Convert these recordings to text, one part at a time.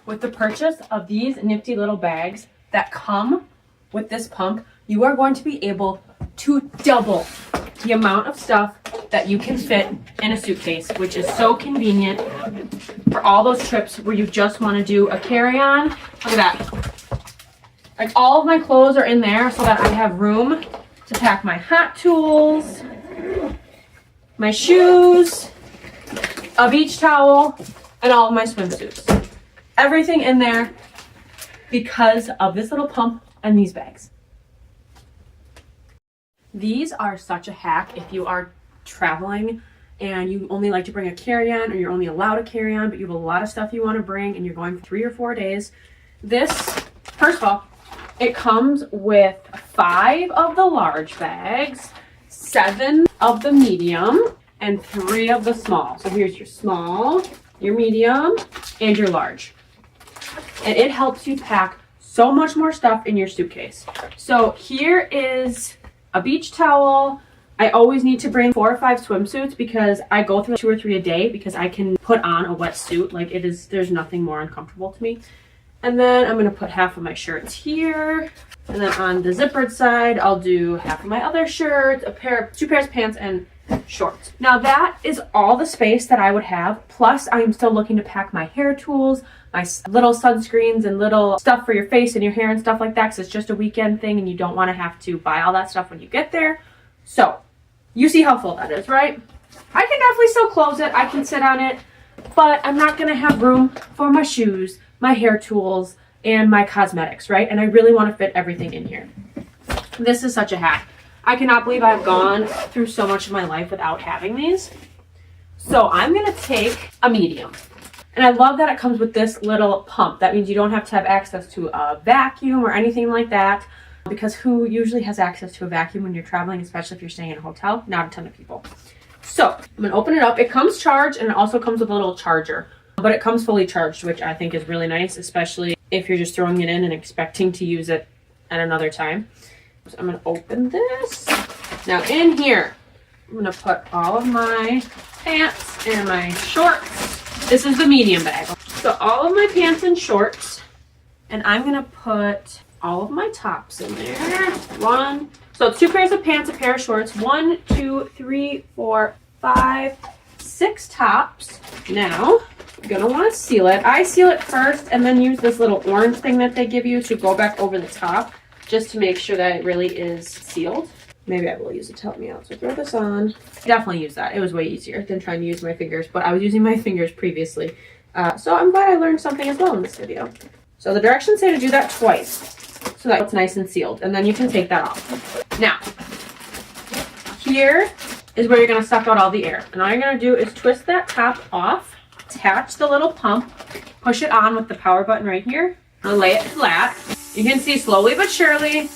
with the purchase of these nifty little bags that come with this pump, you are going to be able to double the amount of stuff that you can fit in a suitcase, which is so convenient for all those trips where you just want to do a carry-on. Look at that. Like, all of my clothes are in there so that I have room to pack my hot tools, my shoes, a beach towel, and all of my swimsuits. Everything in there because of this little pump and these bags. These are such a hack if you are traveling and you only like to bring a carry-on, or you're only allowed a carry-on, but you have a lot of stuff you want to bring and you're going for 3 or 4 days. This, first of all, it comes with 5 of the large bags, 7 of the medium, and 3 of the small. So here's your small, your medium, and your large. And it helps you pack so much more stuff in your suitcase. So here is a beach towel. I always need to bring 4 or 5 swimsuits because I go through 2 or 3 a day because I can put on a wetsuit. Like, there's nothing more uncomfortable to me. And then I'm gonna put half of my shirts here. And then on the zippered side, I'll do half of my other shirts, 2 pairs of pants, and shorts. Now that is all the space that I would have. Plus, I'm still looking to pack my hair tools, my little sunscreens, and little stuff for your face and your hair and stuff like that, because it's just a weekend thing and you don't want to have to buy all that stuff when you get there. So you see how full that is, right? I can definitely still close it. I can sit on it, but I'm not going to have room for my shoes, my hair tools, and my cosmetics, right? And I really want to fit everything in here. This is such a hack. I cannot believe I've gone through so much of my life without having these. So I'm going to take a medium. And I love that it comes with this little pump. That means you don't have to have access to a vacuum or anything like that. Because who usually has access to a vacuum when you're traveling, especially if you're staying in a hotel? Not a ton of people. So I'm going to open it up. It comes charged, and it also comes with a little charger. But it comes fully charged, which I think is really nice, especially if you're just throwing it in and expecting to use it at another time. So I'm going to open this. Now in here, I'm going to put all of my pants and my shorts. This is the medium bag. So all of my pants and shorts. And I'm going to put all of my tops in there. So it's 2 pairs of pants, a pair of shorts. 1, 2, 3, 4, 5, 6 tops. Now, you're going to want to seal it. I seal it first and then use this little orange thing that they give you to go back over the top, just to make sure that it really is sealed. Maybe I will use it to help me out. So throw this on. Definitely use that. It was way easier than trying to use my fingers, but I was using my fingers previously. So I'm glad I learned something as well in this video. So the directions say to do that twice so that it's nice and sealed. And then you can take that off. Now, here is where you're going to suck out all the air. And all you're going to do is twist that top off, attach the little pump, push it on with the power button right here, and lay it flat. You can see slowly but surely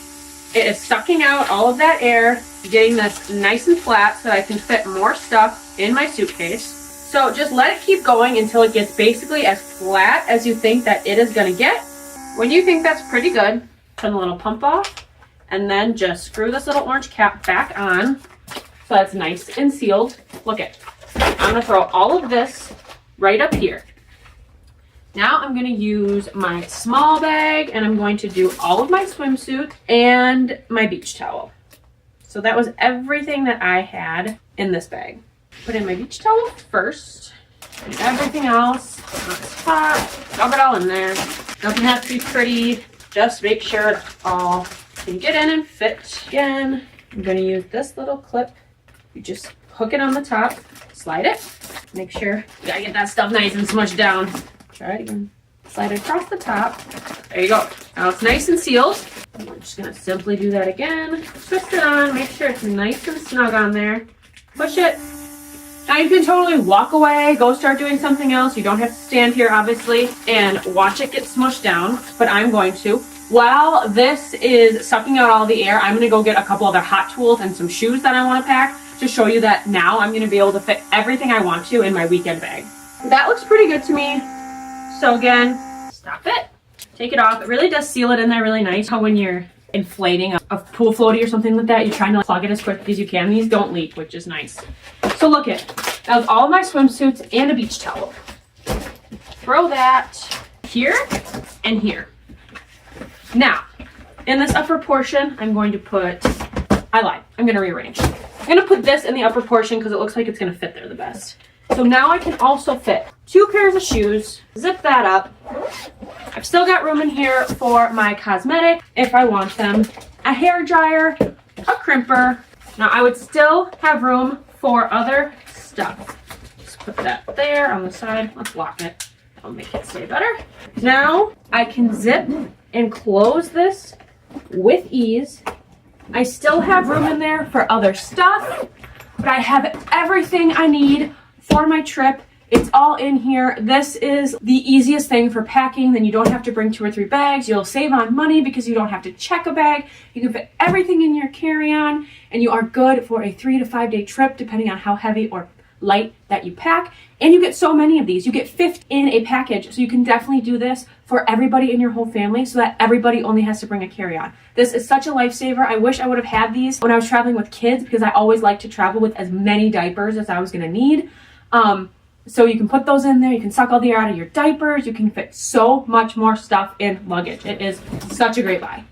it is sucking out all of that air, getting this nice and flat so that I can fit more stuff in my suitcase. So just let it keep going until it gets basically as flat as you think that it is going to get. When you think that's pretty good, turn the little pump off and then just screw this little orange cap back on so that's nice and sealed. Look it. I'm going to throw all of this right up here. Now I'm going to use my small bag and I'm going to do all of my swimsuit and my beach towel. So that was everything that I had in this bag. Put in my beach towel first and everything else on top. Dump it all in there. Doesn't have to be pretty. Just make sure it all can get in and fit. Again, I'm going to use this little clip. You just hook it on the top, slide it. Make sure you gotta get that stuff nice and smushed down. Try it again. Slide it across the top. There you go. Now it's nice and sealed. And we're just going to simply do that again. Twist it on. Make sure it's nice and snug on there. Push it. Now you can totally walk away, go start doing something else. You don't have to stand here, obviously, and watch it get smushed down. But I'm going to. While this is sucking out all the air, I'm going to go get a couple other hot tools and some shoes that I want to pack to show you that now I'm going to be able to fit everything I want to in my weekend bag. That looks pretty good to me. So again, stop it, take it off. It really does seal it in there really nice. How when you're inflating a pool floaty or something like that, you're trying to plug it as quick as you can. These don't leak, which is nice. So look it, that was all of my swimsuits and a beach towel. Throw that here and here. Now, in this upper portion, I'm going to put, I lied, I'm going to rearrange. I'm going to put this in the upper portion because it looks like it's going to fit there the best. So now I can also fit 2 pairs of shoes, zip that up. I've still got room in here for my cosmetic if I want them, a hair dryer, a crimper. Now I would still have room for other stuff. Just put that there on the side. Let's lock it. That'll make it stay better. Now I can zip and close this with ease. I still have room in there for other stuff, but I have everything I need for my trip. It's all in here. This is the easiest thing for packing. Then you don't have to bring 2 or 3 bags. You'll save on money because you don't have to check a bag. You can fit everything in your carry-on, and you are good for a 3 to 5 day trip, depending on how heavy or light that you pack. And you get so many of these. You get 50 in a package, so you can definitely do this for everybody in your whole family so that everybody only has to bring a carry-on. This is such a lifesaver. I wish I would have had these when I was traveling with kids because I always like to travel with as many diapers as I was going to need. So you can put those in there. You can suck all the air out of your diapers. You can fit so much more stuff in luggage. It is such a great buy.